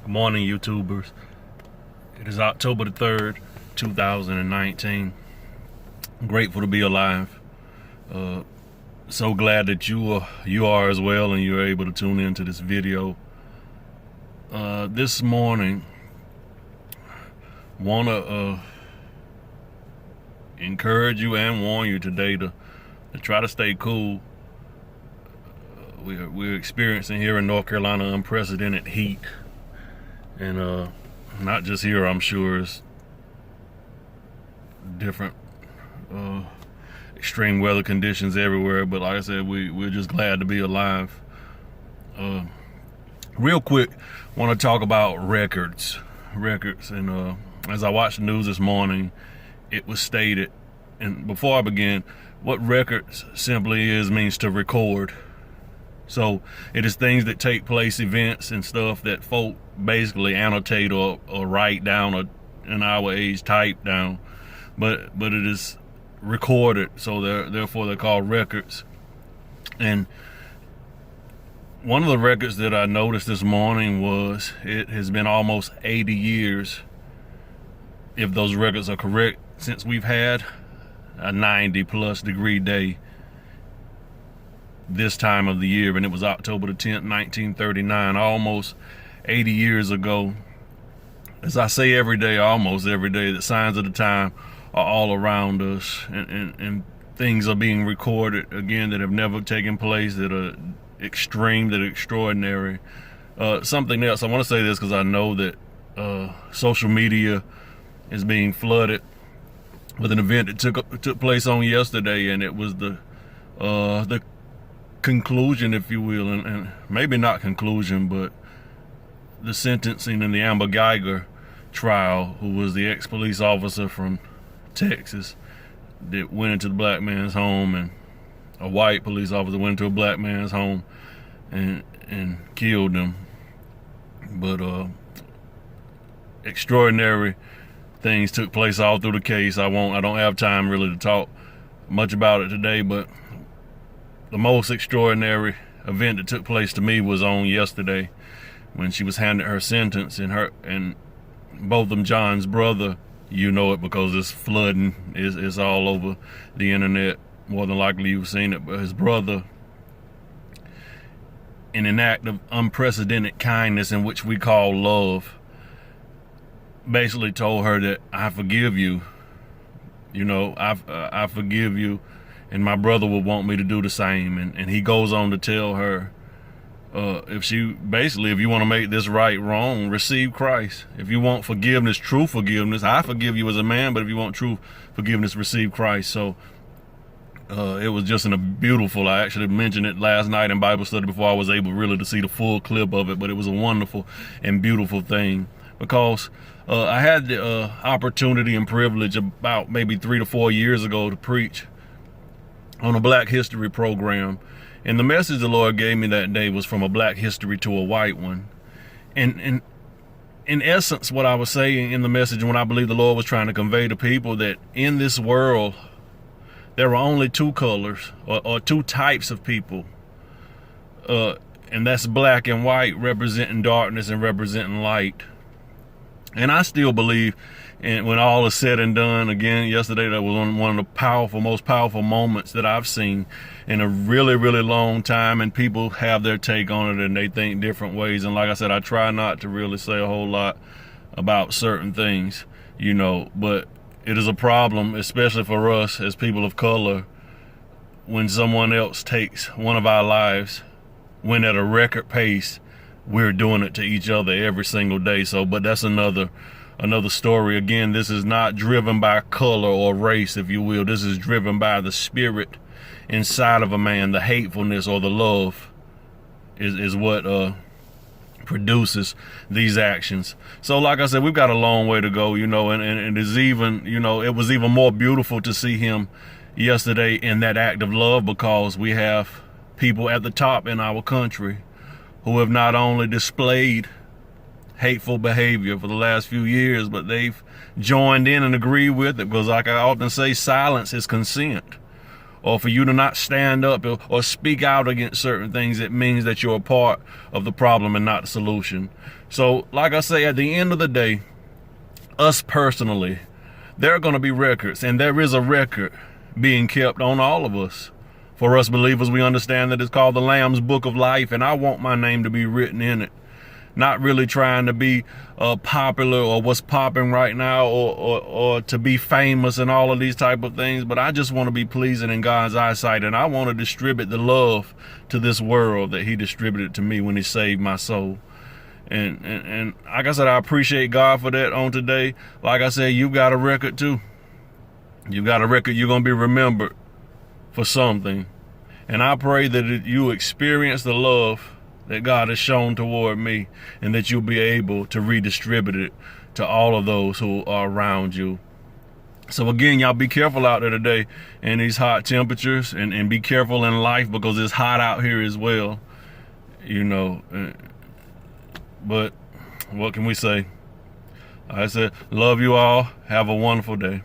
Good morning, YouTubers. It is October the 3rd, 2019. I'm grateful to be alive. So glad that you are as well, and you're able to tune into this video. This morning, want to encourage you and warn you today to try to stay cool. We're experiencing here in North Carolina unprecedented heat. And not just here, I'm sure it's different extreme weather conditions everywhere. But like I said, we're just glad to be alive. Real quick, want to talk about records. And as I watched the news this morning, it was stated, and before I begin, what records simply means to record. So it is things that take place, events and stuff that folk basically annotate or write down, or in our age type down, but it is recorded, so therefore they're called records. And one of the records that I noticed this morning was it has been almost 80 years, if those records are correct, since we've had a 90+ degree day this time of the year, and it was October the 10th, 1939, almost 80 years ago. As I say every day, almost every day, the signs of the time are all around us, and things are being recorded again that have never taken place, that are extreme, that are extraordinary. Something else, I want to say this because I know that social media is being flooded with an event that took place on yesterday, and it was the conclusion, if you will, and maybe not conclusion, but the sentencing in the Amber Guyger trial, who was the ex-police officer from Texas that went into the black man's home, and a white police officer went into a black man's home and killed him. But extraordinary things took place all through the case. I don't have time really to talk much about it today, but the most extraordinary event that took place to me was on yesterday, when she was handed her sentence, and both of them, John's brother, you know it because it's flooding, is all over the internet. More than likely you've seen it, but his brother, in an act of unprecedented kindness, in which we call love, basically told her that I forgive you. You know, I forgive you, and my brother will want me to do the same. And he goes on to tell her, if you want to make this right wrong, receive Christ. If you want forgiveness, true forgiveness, I forgive you as a man, but if you want true forgiveness, receive Christ. So it was just I actually mentioned it last night in Bible study before I was able really to see the full clip of it, but it was a wonderful and beautiful thing, because I had the opportunity and privilege about maybe 3 to 4 years ago to preach on a Black History program. And the message the Lord gave me that day was from a black history to a white one. And in essence, what I was saying in the message, and what I believe the Lord was trying to convey to people, that in this world, there are only two colors, or two types of people. And that's black and white, representing darkness and representing light. And I still believe, and when all is said and done, again, yesterday, that was one of the most powerful moments that I've seen in a really, really long time. And people have their take on it, and they think different ways. And like I said, I try not to really say a whole lot about certain things, you know, but it is a problem, especially for us as people of color, when someone else takes one of our lives, when at a record pace, we're doing it to each other every single day. So, but that's another story. Again, this is not driven by color or race, if you will. This is driven by the spirit inside of a man. The hatefulness or the love is what produces these actions. So like I said, we've got a long way to go, you know, and it is even, you know, it was even more beautiful to see him yesterday in that act of love, because we have people at the top in our country who have not only displayed hateful behavior for the last few years, but they've joined in and agreed with it, because like I often say, silence is consent. or for you to not stand up or speak out against certain things, it means that you're a part of the problem and not the solution. So, like I say, at the end of the day, us personally, there are going to be records, and there is a record being kept on all of us. For us believers, we understand that it's called the Lamb's Book of Life, and I want my name to be written in it. Not really trying to be popular or what's popping right now, or to be famous and all of these type of things, but I just want to be pleasing in God's eyesight, and I want to distribute the love to this world that he distributed to me when he saved my soul. And like I said, I appreciate God for that on today. Like I said, you got a record too. You got a record. You're going to be remembered for something. And I pray that you experience the love that God has shown toward me, and that you'll be able to redistribute it to all of those who are around you. So again, y'all be careful out there today in these hot temperatures, and be careful in life, because it's hot out here as well, you know. But what can we say? I said, love you all. Have a wonderful day.